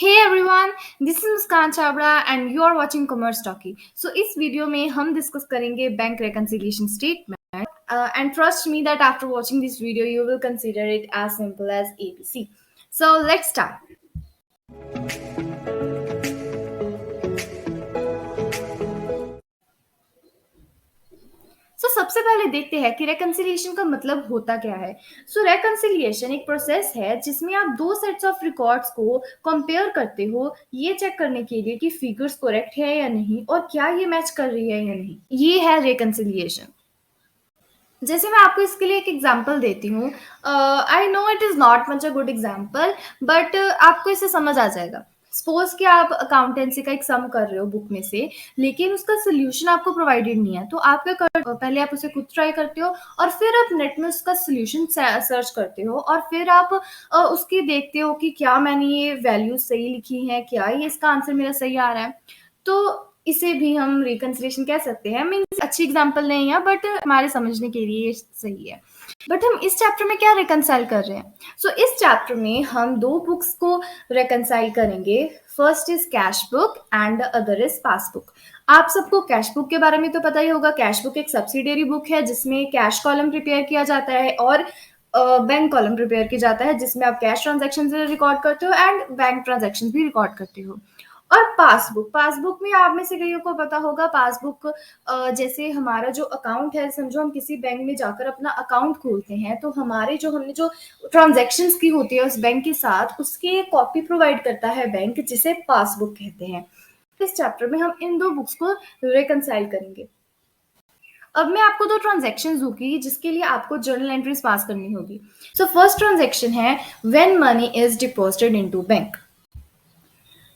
Hey everyone, this is Muskan Chawda and you are watching commerce talkie. So इस video में हम discuss करेंगे bank reconciliation statement and trust me that after watching this video you will consider it as simple as ABC. So let's start. सो सबसे पहले देखते हैं कि reconciliation का मतलब होता क्या है। सो रेकन्सिलिएशन एक प्रोसेस है जिसमें आप दो सेट्स ऑफ रिकॉर्ड्स को कंपेयर करते हो, ये चेक करने के लिए कि फिगर्स करेक्ट है या नहीं और क्या ये मैच कर रही है या नहीं। ये है रेकन्सिलिएशन। जैसे मैं आपको इसके लिए एक एग्जांपल देती हूँ। I know it is not much a good example, but आपको इससे समझ आ जाएगा। सपोज कि आप अकाउंटेंसी का एक सम कर रहे हो बुक में से, लेकिन उसका सोल्यूशन आपको प्रोवाइडेड नहीं है, तो आप क्या कर पहले आप उसे खुद ट्राई करते हो और फिर आप नेट में उसका सोल्यूशन सर्च करते हो और फिर आप उसकी देखते हो कि क्या मैंने ये वैल्यूज सही लिखी हैं, क्या ये इसका आंसर मेरा सही आ रहा है। तो इसे भी हम रिकंसिलिएशन कह सकते हैं। मीन्स अच्छी एग्जांपल नहीं है, बट हमारे समझने के लिए ये सही है। बट हम इस चैप्टर में क्या रिकंसाइल कर रहे हैं? सो इस चैप्टर में हम दो बुक्स को रिकंसाइल करेंगे। First is cash book and the other is passbook. आप सबको कैश बुक के बारे में तो पता ही होगा। कैश बुक एक सब्सिडियरी बुक है जिसमें कैश कॉलम प्रिपेयर किया जाता है और बैंक कॉलम प्रिपेयर किया जाता है जिसमें आप कैश ट्रांजेक्शन रिकॉर्ड करते हो एंड बैंक ट्रांजेक्शन भी रिकॉर्ड करते हो। और पासबुक, पासबुक में आप में से कईयों को पता होगा। पासबुक जैसे हमारा जो अकाउंट है, समझो हम किसी बैंक में जाकर अपना अकाउंट खोलते हैं, तो हमारे जो हमने जो ट्रांजैक्शंस की होती है उस बैंक के साथ, उसकी एक कॉपी प्रोवाइड करता है बैंक, जिसे पासबुक कहते हैं। इस चैप्टर में हम इन दो बुक्स को रिकंसाइल करेंगे। अब मैं आपको दो ट्रांजैक्शंस दूंगी जिसके लिए आपको जर्नल एंट्रीज पास करनी होगी। सो फर्स्ट ट्रांजैक्शन है when money is deposited into bank.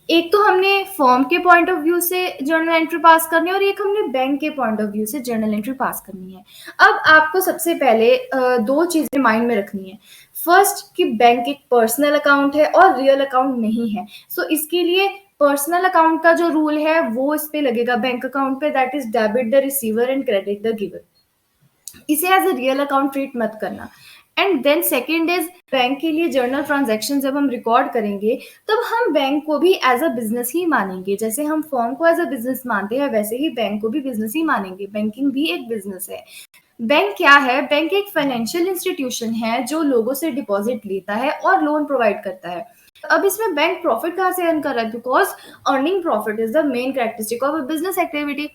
एक तो हमने फर्म के पॉइंट ऑफ व्यू से जर्नल एंट्री पास करनी है और एक हमने बैंक के पॉइंट ऑफ व्यू से जर्नल एंट्री पास करनी है। अब आपको सबसे पहले दो चीजें माइंड में रखनी है। फर्स्ट कि बैंक एक पर्सनल अकाउंट है और रियल अकाउंट नहीं है। सो इसके लिए पर्सनल अकाउंट का जो रूल है वो इस पे लगेगा बैंक अकाउंट पे, that is debit the receiver and credit the giver. इसे as a real account treat मत करना। And then second is bank के लिए जर्नल ट्रांजेक्शन जब हम रिकॉर्ड करेंगे तब हम बैंक को भी एज अ बिजनेस ही मानेंगे। जैसे हम फर्म को एज अ बिजनेस मानते हैं वैसे ही बैंक को भी बिजनेस ही मानेंगे। बैंकिंग भी एक बिजनेस है। बैंक क्या है? बैंक एक फाइनेंशियल इंस्टीट्यूशन है जो लोगों से डिपॉजिट लेता है और लोन प्रोवाइड करता है। अब इसमें बैंक प्रॉफिट कहाँ से अर्न कर रहा है? Because earning profit is the main characteristic of a business activity.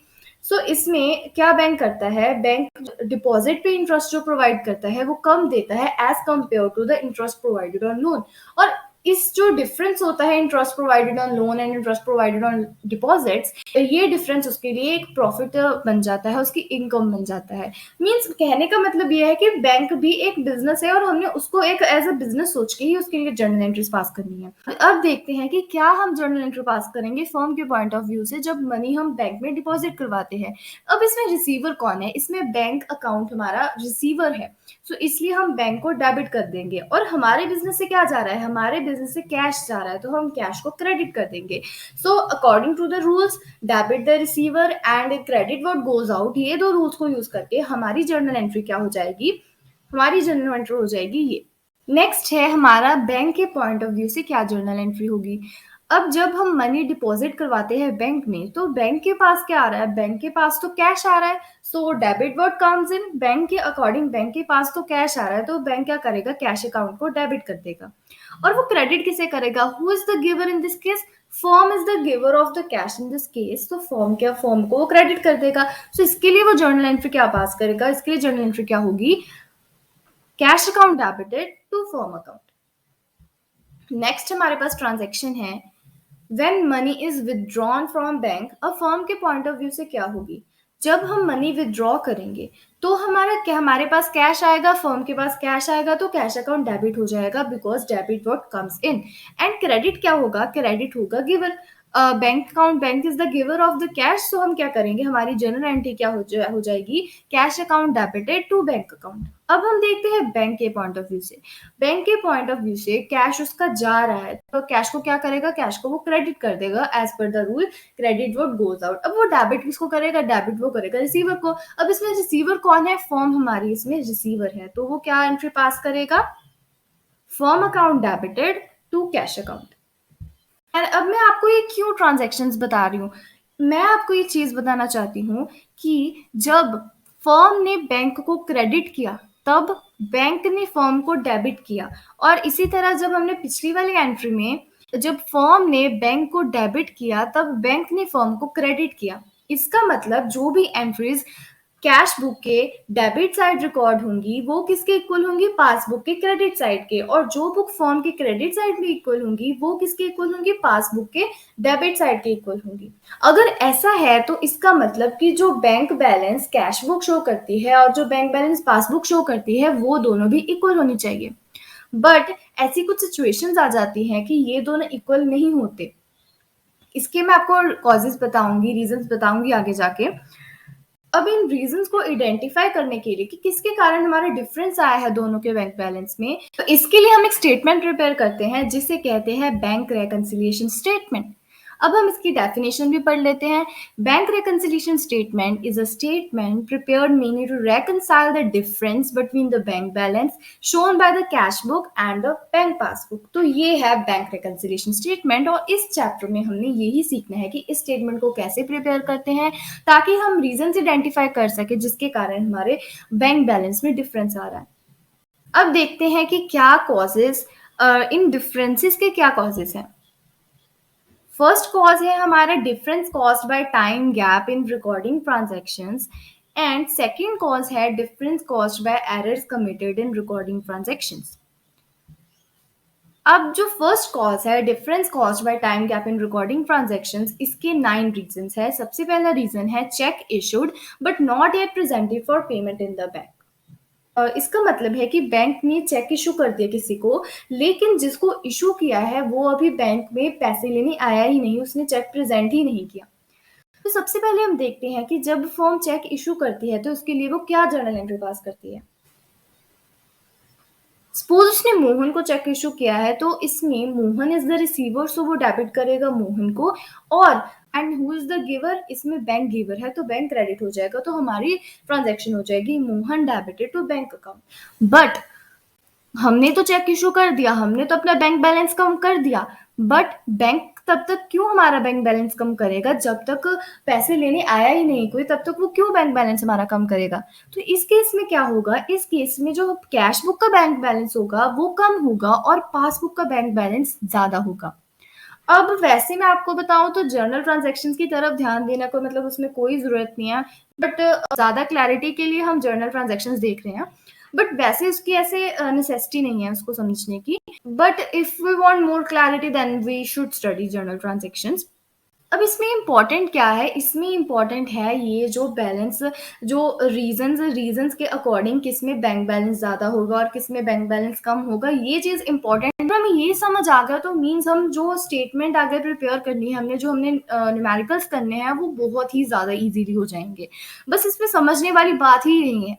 So इसमें क्या बैंक करता है? बैंक डिपॉजिट पे इंटरेस्ट जो प्रोवाइड करता है वो कम देता है as compare to the interest provided on loan. और इस जो डिफरेंस होता है interest provided on loan and interest provided on deposits, ये डिफरेंस उसके लिए एक प्रॉफिट बन जाता है, उसकी इनकम बन जाता है। मीन्स कहने का मतलब ये है कि बैंक भी एक बिजनेस है और हमने उसको एक एज अ बिजनेस सोच के ही उसके लिए जर्नल एंट्रीज पास करनी है। अब देखते हैं कि क्या हम जर्नल एंट्री पास करेंगे फर्म के पॉइंट ऑफ व्यू से जब मनी हम बैंक में डिपॉजिट करवाते हैं। अब इसमें रिसीवर कौन है? इसमें बैंक अकाउंट हमारा रिसीवर है। सो इसलिए हम बैंक को डेबिट कर देंगे और हमारे बिजनेस से क्या जा रहा है? हमारे बिजनेस से कैश जा रहा है, तो हम कैश को क्रेडिट कर देंगे। So according to the rules, debit the receiver and credit what goes out, ये दो रूल्स को यूज करके हमारी जर्नल एंट्री क्या हो जाएगी? हमारी जर्नल एंट्री हो जाएगी ये। नेक्स्ट है हमारा बैंक के पॉइंट ऑफ व्यू से क्या जर्नल एंट्री होगी। अब जब हम मनी डिपॉजिट करवाते हैं बैंक में, तो बैंक के पास क्या आ रहा है? बैंक के पास तो कैश आ रहा है। सो डेबिट वर्ड कम्स इन, बैंक के अकॉर्डिंग बैंक के पास तो कैश आ रहा है, तो बैंक क्या करेगा? कैश अकाउंट को डेबिट कर देगा। और वो क्रेडिट किसे करेगा? Who is the giver in this case? Firm is the giver of the cash in this case. तो फर्म को वो क्रेडिट कर देगा। सो इसके लिए वो जर्नल एंट्री क्या पास करेगा? इसके लिए जर्नल एंट्री क्या होगी? Cash account debited to firm account. Next हमारे पास ट्रांजेक्शन है when money is withdrawn from bank. अब फर्म के पॉइंट ऑफ व्यू से क्या होगी? जब हम मनी विदड्रॉ करेंगे तो हमारा क्या, हमारे पास कैश आएगा, फर्म के पास कैश आएगा, तो कैश अकाउंट डेबिट हो जाएगा because debit word comes in. And credit क्या होगा? क्रेडिट होगा giver. Bank account, bank is the giver of the cash, so हम क्या करेंगे? हमारी जर्नल एंट्री क्या हो जाएगी? Cash account debited to bank account. अब हम देखते हैं बैंक के पॉइंट ऑफ व्यू से। बैंक के पॉइंट ऑफ व्यू से कैश उसका जा रहा है, तो कैश को क्या करेगा? कैश को वो क्रेडिट कर देगा as per the rule, credit word goes out. अब वो डेबिट किसको करेगा? डेबिट वो करेगा रिसीवर को। अब इसमें रिसीवर कौन है? फर्म हमारी इसमें रिसीवर है, तो वो क्या एंट्री पास करेगा? Firm account debited to cash account. और अब मैं आपको ये क्यों ट्रांज़ैक्शंस बता रही हूँ। मैं आपको ये चीज़ बताना चाहती हूँ कि जब फर्म ने बैंक को क्रेडिट किया, तब बैंक ने फर्म को डेबिट किया और इसी तरह जब हमने पिछली वाली एंट्री में जब फर्म ने बैंक को डेबिट किया, तब बैंक ने फर्म को क्रेडिट किया। इसका मतलब जो भी एंट्रीज़ कैश बुक के डेबिट साइड रिकॉर्ड होंगी, वो किसके इक्वल होंगी? पासबुक के क्रेडिट साइड के। और जो बुक फर्म के क्रेडिट साइड में इक्वल होंगी, वो किसके इक्वल होंगी? पासबुक के डेबिट साइड के इक्वल होंगी। अगर ऐसा है तो इसका मतलब कि जो bank balance cash book show करती है और जो बैंक बैलेंस पासबुक शो करती है, वो दोनों भी इक्वल होनी चाहिए। बट ऐसी कुछ सिचुएशंस आ जाती हैं कि ये दोनों इक्वल नहीं होते। इसके मैं आपको कॉजेस बताऊंगी, रीजंस बताऊंगी आगे जाके। अब इन रीजंस को आइडेंटिफाई करने के लिए कि किसके कारण हमारा डिफरेंस आया है दोनों के बैंक बैलेंस में, तो इसके लिए हम एक स्टेटमेंट प्रिपेयर करते हैं जिसे कहते हैं बैंक रेकन्सिलिएशन स्टेटमेंट। अब हम इसकी डेफिनेशन भी पढ़ लेते हैं। Bank reconciliation statement is a statement prepared mainly to reconcile the difference between the bank balance shown by the cash book and the bank passbook. तो ये है बैंक रेकन्सिलिएशन स्टेटमेंट और इस चैप्टर में हमने यही सीखना है कि इस स्टेटमेंट को कैसे प्रिपेयर करते हैं ताकि हम रीजन आइडेंटिफाई कर सके जिसके कारण हमारे बैंक बैलेंस में डिफरेंस आ रहा है। अब देखते हैं कि क्या कॉजेस, इन डिफरेंसेस के क्या कॉजेस हैं। फर्स्ट कॉज है हमारा difference caused by time gap in recording transactions and second cause है difference caused by errors committed in recording transactions. अब जो फर्स्ट कॉज है difference caused by time gap in recording transactions, इसके 9 reasons है। सबसे पहला रीजन है cheque issued but not yet presented for payment in the bank. इसका मतलब है कि बैंक ने चेक इशू कर दिया किसी को, लेकिन जिसको इशू किया है वो अभी बैंक में पैसे लेने आया ही नहीं, उसने चेक प्रेजेंट ही नहीं किया। तो सबसे पहले हम देखते हैं कि जब फर्म चेक इशू करती है तो उसके लिए वो क्या जर्नल एंट्री पास करती है। सपोज उसने मोहन को चेक इशू किया है तो इसमें मोहन इज द रिसीवर, सो वो डेबिट करेगा मोहन को। और and who is the giver, इसमें बैंक गिवर है तो बैंक क्रेडिट हो जाएगा, तो हमारी ट्रांजैक्शन हो जाएगी Mohan debited to bank account. But हमने तो चेक इशू कर दिया, हमने तो अपना बैंक बैलेंस कम कर दिया, बट बैंक तब तक क्यों हमारा बैंक बैलेंस कम करेगा? जब तक पैसे लेने आया ही नहीं कोई, तब तक वो क्यों बैंक बैलेंस हमारा कम करेगा? तो इस केस में क्या होगा, इस केस में जो कैश बुक का बैंक बैलेंस होगा वो कम होगा और पासबुक का बैंक बैलेंस ज्यादा होगा। अब वैसे मैं आपको बताऊं तो जर्नल ट्रांजैक्शंस की तरफ ध्यान देना को मतलब उसमें कोई जरूरत नहीं है, बट ज्यादा क्लैरिटी के लिए हम जर्नल ट्रांजैक्शंस देख रहे हैं। बट वैसे उसकी ऐसे नेसेसिटी नहीं है उसको समझने की। But if we want more clarity then we should study journal transactions. अब इसमें इम्पोर्टेंट क्या है? इसमें इम्पोर्टेंट है ये जो बैलेंस, जो रीजंस के अकॉर्डिंग किस में बैंक बैलेंस ज़्यादा होगा और किस में बैंक बैलेंस कम होगा, ये चीज़ इम्पोर्टेंट है। हमें ये समझ आ गया तो मीन्स हम जो स्टेटमेंट आगे प्रिपेयर करनी है, हमने न्यूमेरिकल्स करने हैं वो बहुत ही ज़्यादा ईजीली हो जाएंगे। बस इसमें समझने वाली बात ही नहीं है,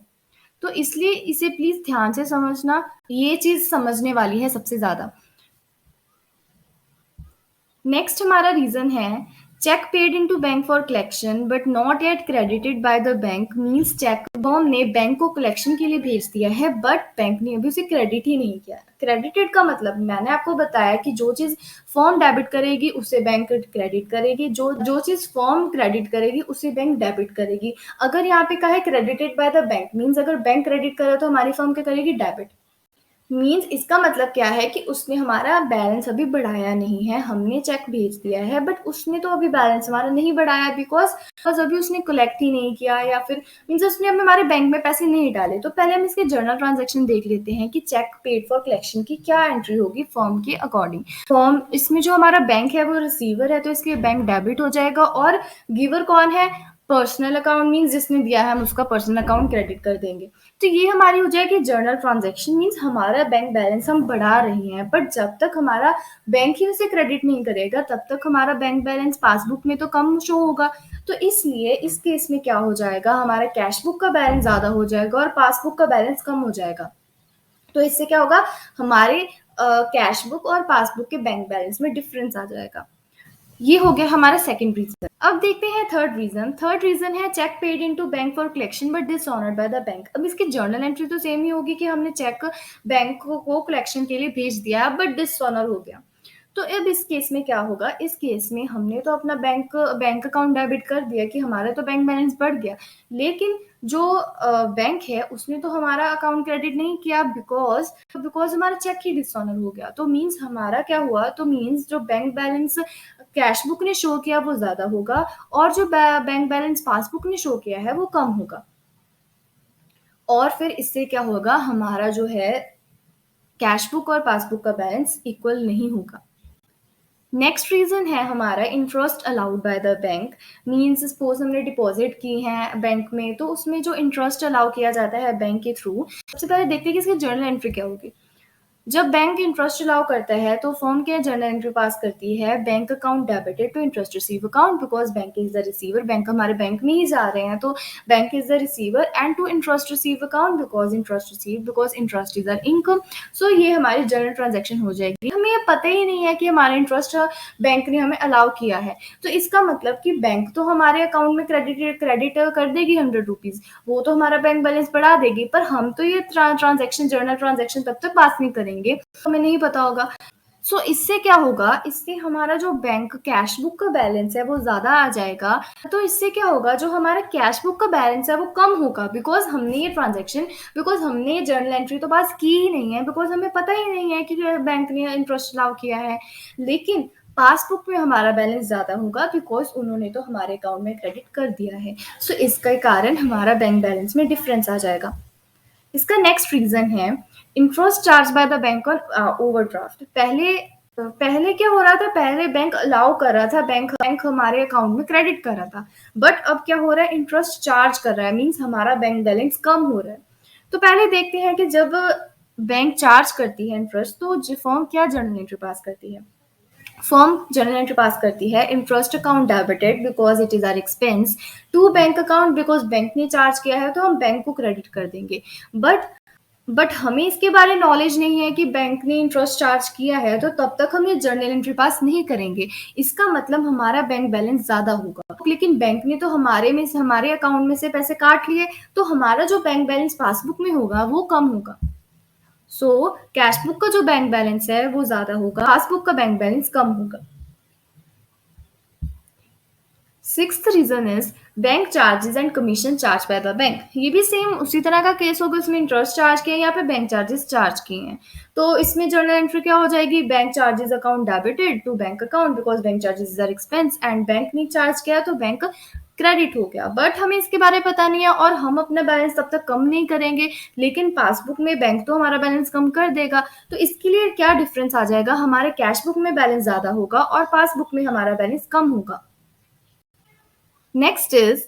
तो इसलिए इसे प्लीज़ ध्यान से समझना, ये चीज़ समझने वाली है सबसे ज़्यादा। नेक्स्ट हमारा रीजन है cheque paid into bank for collection but not yet credited by the bank. Means cheque firm ने बैंक को कलेक्शन के लिए भेज दिया है बट बैंक ने अभी उसे क्रेडिट ही नहीं किया। क्रेडिटेड का मतलब मैंने आपको बताया कि जो चीज फर्म डेबिट करेगी उसे बैंक क्रेडिट करेगी, जो चीज फर्म क्रेडिट करेगी उसे बैंक डेबिट करेगी। अगर यहाँ पे कहा है credited by the bank, means अगर बैंक क्रेडिट करे तो हमारी फर्म क्या करेगी? डेबिट। मीन्स इसका मतलब क्या है कि उसने हमारा बैलेंस अभी बढ़ाया नहीं है। हमने चेक भेज दिया है बट उसने तो अभी बैलेंस हमारा नहीं बढ़ाया बिकॉज अभी उसने कलेक्ट ही नहीं किया, या फिर मीन्स उसने अभी हमारे बैंक में पैसे नहीं डाले। तो पहले हम इसके जर्नल ट्रांजैक्शन देख लेते हैं कि चेक पेड फॉर कलेक्शन की क्या एंट्री होगी फर्म के अकॉर्डिंग। फर्म, इसमें जो हमारा बैंक है वो रिसीवर है तो इसके बैंक डेबिट हो जाएगा और गिवर कौन है? पर्सनल अकाउंट, मीन्स जिसने दिया है हम उसका पर्सनल अकाउंट क्रेडिट कर देंगे। तो ये हमारी हो जाएगी जर्नल ट्रांजैक्शन। मीन्स हमारा बैंक बैलेंस हम बढ़ा रहे हैं बट जब तक हमारा बैंक ही उसे क्रेडिट नहीं करेगा तब तक हमारा बैंक बैलेंस पासबुक में तो कम शो होगा। तो इसलिए इस केस में क्या हो जाएगा, हमारा कैश बुक का बैलेंस ज्यादा हो जाएगा और पासबुक का बैलेंस कम हो जाएगा। तो इससे क्या होगा, हमारे कैश बुक और पासबुक के बैंक बैलेंस में डिफरेंस आ जाएगा। ये हो गया हमारा सेकंड रीजन। अब देखते हैं थर्ड रीजन। थर्ड रीजन है cheque paid into bank for collection but dishonoured by the bank. अब इसकी जर्नल एंट्री तो सेम ही होगी कि हमने चेक बैंक को कलेक्शन के लिए भेज दिया बट डिसऑनर हो गया। तो अब इस केस में क्या होगा, इस केस में हमने तो अपना बैंक अकाउंट डेबिट कर दिया कि हमारा तो बैंक बैलेंस बढ़ गया। लेकिन जो बैंक है उसने तो हमारा अकाउंट क्रेडिट नहीं किया, बिकॉज़ हमारा चेक ही डिसऑनर हो गया। तो मीन्स हमारा क्या हुआ, तो मीन्स जो बैंक बैलेंस कैश बुक ने शो किया वो ज़्यादा होगा और जो बैंक बैलेंस पासबुक ने शो किया है वो कम होगा। और फिर इससे क्या होगा, हमारा जो है कैश बुक और पासबुक का बैलेंस इक्वल नहीं होगा। नेक्स्ट रीज़न है हमारा interest allowed by the bank. Means suppose हमने डिपॉजिट की हैं बैंक में, तो उसमें जो इंटरेस्ट अलाउ किया जाता है बैंक के थ्रू, सबसे पहले देखते हैं कि इसकी जर्नल एंट्री क्या होगी। जब बैंक इंटरेस्ट अलाउ करता है तो फर्म क्या जर्नल एंट्री पास करती है, bank account debited to interest receive account because bank is the receiver, bank हमारे बैंक में ही जा रहे हैं तो bank is the receiver, and to interest receive account because interest is our income. So ये हमारी जर्नल ट्रांजेक्शन हो जाएगी। हमें ये पता ही नहीं है कि हमारा इंटरेस्ट बैंक ने हमें अलाउ किया है, तो इसका मतलब कि बैंक तो हमारे अकाउंट में क्रेडिट कर देगी 100 रुपीज, वो तो हमारा बैंक बैलेंस बढ़ा देगी, पर हम तो ये ट्रांजेक्शन जर्नल ट्रांजेक्शन तब तक पास नहीं करेंगे, हमें नहीं पता होगा। सो इससे क्या होगा, इससे हमारा जो बैंक कैश बुक का बैलेंस है वो ज़्यादा आ जाएगा। तो इससे क्या होगा, जो हमारा कैश बुक का बैलेंस है वो कम होगा, बिकॉज हमने ये जर्नल एंट्री तो पास की ही नहीं है, बिकॉज हमें पता ही नहीं है कि बैंक ने इंटरेस्ट अलाउ किया है। लेकिन पासबुक में हमारा बैलेंस ज़्यादा होगा बिकॉज उन्होंने तो हमारे अकाउंट में क्रेडिट कर दिया है। सो इसके कारण हमारा बैंक बैलेंस में डिफरेंस आ जाएगा। इसका नेक्स्ट रीजन है interest charge by the bank on overdraft. पहले क्या हो रहा था, पहले बैंक अलाउ कर रहा था, बैंक हमारे अकाउंट में क्रेडिट कर रहा था, बट अब क्या हो रहा है, इंटरेस्ट चार्ज कर रहा है, मीन्स हमारा बैंक बैलेंस कम हो रहा है। तो पहले देखते हैं कि जब बैंक चार्ज करती है इंटरेस्ट तो फर्म क्या जर्नल एंट्री पास करती है। फर्म जर्नल एंट्री पास करती है interest account debited because it is our expense to bank account because bank ने चार्ज किया है तो हम बैंक को क्रेडिट कर देंगे। बट हमें इसके बारे नॉलेज नहीं है कि बैंक ने इंटरेस्ट चार्ज किया है, तो तब तक हम ये जर्नल एंट्री पास नहीं करेंगे। इसका मतलब हमारा बैंक बैलेंस ज़्यादा होगा, लेकिन बैंक ने तो हमारे अकाउंट में से पैसे काट लिए, तो हमारा जो बैंक बैलेंस पासबुक में होगा वो कम होगा। सो कैश बुक का जो बैंक बैलेंस है वो ज़्यादा होगा, पासबुक का बैंक बैलेंस कम होगा। Sixth reason is bank charges and commission charge by the bank. ये भी सेम उसी तरह का केस होगा, इसमें इंटरेस्ट चार्ज किए हैं, यहाँ पे बैंक चार्जेस चार्ज किए हैं। तो इसमें जर्नल एंट्री क्या हो जाएगी, bank charges account debited to bank account because bank charges are expense, and bank ने चार्ज किया तो बैंक क्रेडिट हो गया। बट हमें इसके बारे में पता नहीं है और हम अपना बैलेंस तब तक कम नहीं करेंगे, लेकिन पासबुक में बैंक तो हमारा बैलेंस कम कर देगा। तो इसके लिए क्या डिफरेंस आ जाएगा, हमारे कैश बुक में बैलेंस ज़्यादा होगा और पासबुक में हमारा बैलेंस कम होगा। Next is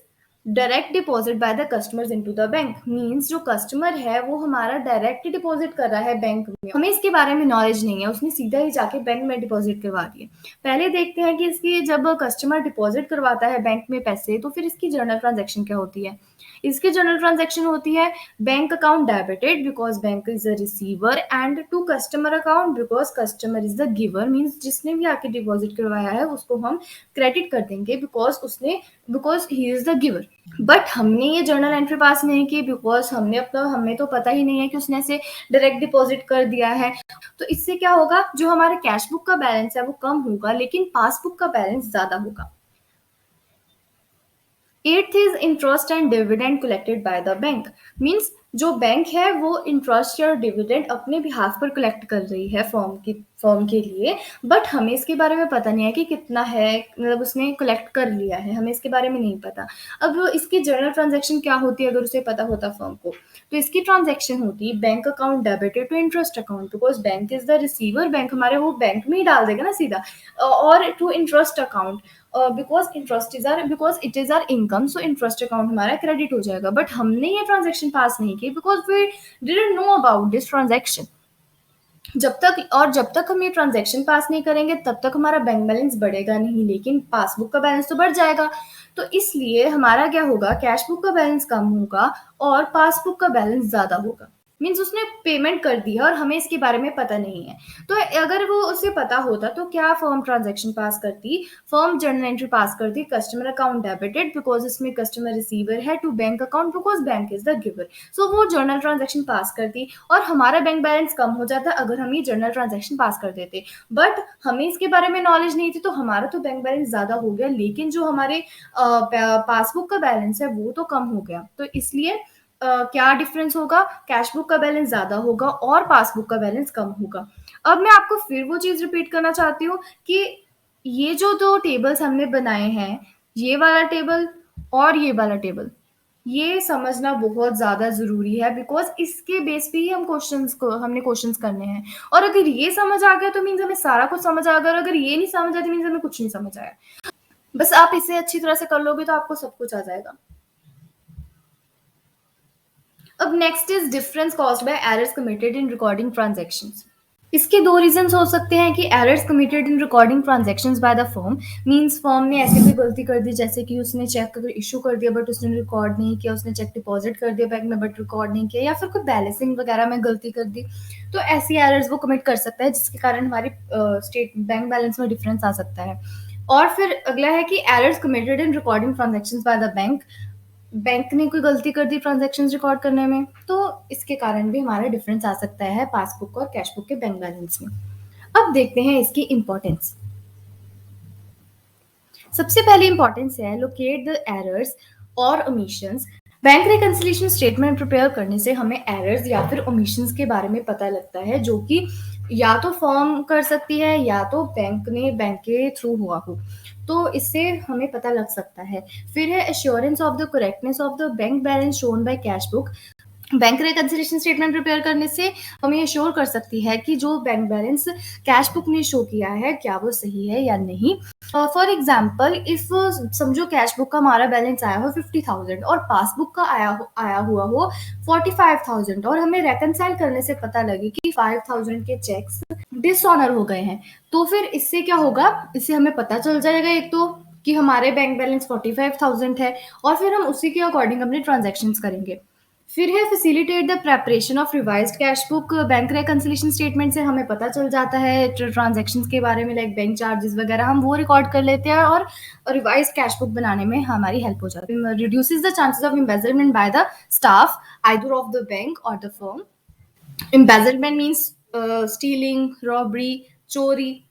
direct deposit by the customers into the bank. Means जो कस्टमर है वो हमारा डायरेक्ट डिपॉजिट कर रहा है बैंक में, हमें इसके बारे में नॉलेज नहीं है, उसने सीधा ही जाके बैंक में डिपॉजिट करवा दिए। पहले देखते हैं कि इसकी जब कस्टमर डिपॉजिट करवाता है बैंक में पैसे तो फिर इसकी जर्नल ट्रांजेक्शन क्या होती है। इसकी जनरल ट्रांजेक्शन होती है bank account debited because bank is the receiver, and to customer account because customer is the giver, means जिसने भी आके डिपॉजिट करवाया है उसको हम क्रेडिट कर देंगे because he is the giver. But हमने ये जर्नल एंट्री पास नहीं की बिकॉज हमें तो पता ही नहीं है कि उसने ऐसे डायरेक्ट डिपॉजिट कर दिया है। तो इससे क्या होगा, जो हमारा कैश बुक का बैलेंस है वो कम होगा लेकिन पासबुक का बैलेंस ज्यादा होगा। Eighth is interest and dividend collected by the bank. Means जो बैंक है वो इंटरेस्ट और डिविडेंड अपने बिहाफ पर कलेक्ट कर रही है फर्म के लिए, बट हमें इसके बारे में पता नहीं है कि कितना है, मतलब उसने कलेक्ट कर लिया है, हमें इसके बारे में नहीं पता। अब इसकी जर्नल ट्रांजेक्शन क्या होती है अगर उसे पता होता फर्म को, तो इसकी ट्रांजेक्शन होती है bank account debited to interest account because bank is the receiver, bank हमारे वो बैंक में ही डाल देगा ना सीधा, और to interest account because it is our income, so interest account हमारा क्रेडिट हो जाएगा। बट हमने ये ट्रांजेक्शन पास नहीं की because we didn't know about this transaction. जब तक हम ये ट्रांजेक्शन पास नहीं करेंगे तब तक हमारा बैंक बैलेंस बढ़ेगा नहीं, लेकिन पासबुक का बैलेंस तो बढ़ जाएगा। तो इसलिए हमारा क्या होगा, कैश बुक का बैलेंस कम होगा और पासबुक का बैलेंस ज्यादा होगा। मीन्स उसने पेमेंट कर दी है और हमें इसके बारे में पता नहीं है। तो अगर वो उसे पता होता तो क्या फर्म ट्रांज़ैक्शन पास करती? फर्म जर्नल एंट्री पास करती, कस्टमर अकाउंट डेबिटेड बिकॉज़ इसमें कस्टमर रिसीवर है to bank account because bank is the giver. So वो जर्नल ट्रांज़ैक्शन पास करती और हमारा बैंक बैलेंस कम हो जाता अगर हम ये जर्नल ट्रांज़ैक्शन पास कर देते। बट हमें इसके बारे में नॉलेज नहीं थी तो हमारा तो बैंक बैलेंस ज़्यादा हो गया, लेकिन जो हमारे पासबुक का बैलेंस है वो तो कम हो गया। तो इसलिए क्या डिफरेंस होगा? कैश बुक का बैलेंस ज़्यादा होगा और पासबुक का बैलेंस कम होगा। अब मैं आपको फिर वो चीज़ रिपीट करना चाहती हूँ कि ये जो 2 टेबल्स हमने बनाए हैं, ये वाला टेबल और ये वाला टेबल, ये समझना बहुत ज़्यादा ज़रूरी है बिकॉज़ इसके बेस पे ही हमने क्वेश्चन्स करने हैं। और अगर ये समझ आ गया तो मीन्स हमें सारा कुछ समझ आ गया और अगर ये नहीं समझ आया तो मीन्स हमें कुछ नहीं समझ आया। बस आप इसे अच्छी तरह से कर लोगे तो आपको सब कुछ आ जाएगा। अब next is difference caused by errors committed in recording transactions. इसके दो रीजंस हो सकते हैं कि errors committed in recording transactions by the firm means firm ने ऐसे कोई गलती कर दी जैसे कि उसने चेक इशू कर दिया बट उसने रिकॉर्ड नहीं किया, उसने चेक डिपॉजिट कर दिया बैंक में बट रिकॉर्ड नहीं किया या फिर कोई बैलेंसिंग वगैरह में गलती कर दी। तो ऐसी एरर्स वो कमिट कर सकता है जिसके कारण हमारी स्टेट बैंक बैलेंस में डिफरेंस आ सकता है। और फिर अगला है कि errors committed in recording transactions bye the bank ने कोई गलती कर दी ट्रांजैक्शंस रिकॉर्ड करने में, तो इसके कारण भी हमारा डिफरेंस आ सकता है पासबुक और कैश बुक के बैंक बैलेंस में। अब देखते हैं इसकी इम्पोर्टेंस। सबसे पहले इम्पोर्टेंस है लोकेट द एरर्स और omissions. Bank reconciliation statement prepare करने से हमें एरर्स या फिर ओमिशंस के बारे में पता लगता है जो कि या तो फर्म कर सकती है या तो बैंक के थ्रू हुआ हो। तो इससे हमें पता लग सकता है। फिर है assurance of the correctness of the bank balance shown by cash book. Bank reconciliation statement prepare करने से हमें एश्योर कर सकती है कि जो बैंक बैलेंस कैश बुक ने शो किया है क्या वो सही है या नहीं। फॉर एग्जाम्पल इफ समझो कैश बुक का हमारा बैलेंस आया हो 50,000 और पासबुक का आया हुआ हो 45,000 और हमें रेकनसाइल करने से पता लगे कि 5,000 के चेक्स डिसऑनर हो गए हैं। तो फिर इससे क्या होगा, इससे हमें पता चल जाएगा एक तो कि हमारे बैंक बैलेंस 45,000 है और फिर हम उसी के अकॉर्डिंग अपने ट्रांजेक्शन करेंगे। फिर है facilitate the preparation of revised cash book. Bank reconciliation statement से हमें पता चल जाता है ट्रांजैक्शंस के बारे में लाइक बैंक चार्जेस वगैरह हम वो रिकॉर्ड कर लेते हैं और रिवाइज्ड कैश बुक बनाने में हमारी हेल्प हो जाती है। Reduces the chances of embezzlement by the staff either of the bank और the firm. Embezzlement means stealing, robbery, चोरी।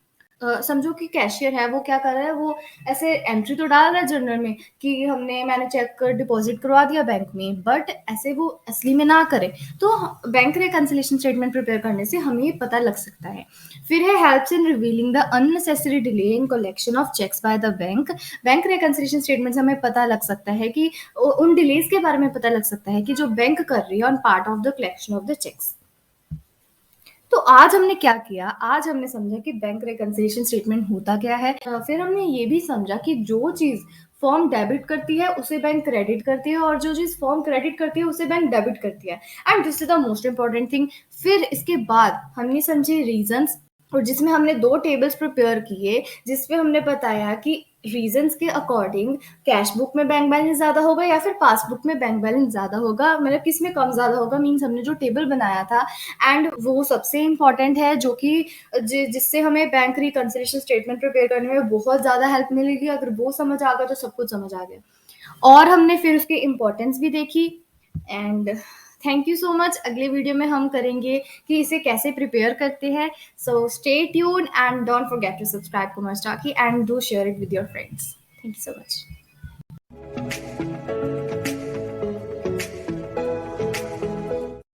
समझो कि कैशियर है वो क्या कर रहा है, वो ऐसे एंट्री तो डाल रहा है जर्नल में कि मैंने चेक कर डिपॉजिट करवा दिया बैंक में, बट ऐसे वो असली में ना करे। तो बैंक रिकंसिलिएशन स्टेटमेंट प्रिपेयर करने से हमें ये पता लग सकता है। फिर है helps in revealing the unnecessary delay in collection of cheques by the bank. Bank reconciliation statement से हमें पता लग सकता है कि उन डिलेज के बारे में पता लग सकता है कि जो बैंक कर रही है on part of the collection of the cheques. तो आज हमने क्या किया? आज हमने समझा कि बैंक रिकंसिलिएशन स्टेटमेंट होता क्या है। फिर हमने ये भी समझा कि जो चीज़ फर्म डेबिट करती है उसे बैंक क्रेडिट करती है और जो चीज़ फर्म क्रेडिट करती है उसे बैंक डेबिट करती है। And this is the most important thing. फिर इसके बाद हमने समझे रीजंस और जिसमें हमने 2 टेबल्स प्रिपेयर किए जिसमें हमने बताया कि रीजंस के अकॉर्डिंग कैश बुक में बैंक बैलेंस ज़्यादा होगा या फिर पासबुक में बैंक बैलेंस ज़्यादा होगा, मतलब किस में कम ज़्यादा होगा। मीन्स हमने जो टेबल बनाया था एंड वो सबसे इम्पॉर्टेंट है जो कि जिससे हमें बैंक रिकंसिलिएशन स्टेटमेंट प्रिपेयर करने में बहुत ज़्यादा हेल्प मिलेगी। अगर वो समझ आ गया तो सब कुछ समझ आ गया। और हमने फिर उसकी इम्पोर्टेंस भी देखी। And thank you so much. अगले वीडियो में हम करेंगे कि इसे कैसे प्रिपेयर करते हैं। So stay tune and don't forget to subscribe Kumar स्टाकी and do share it with your friends. Thank you so much.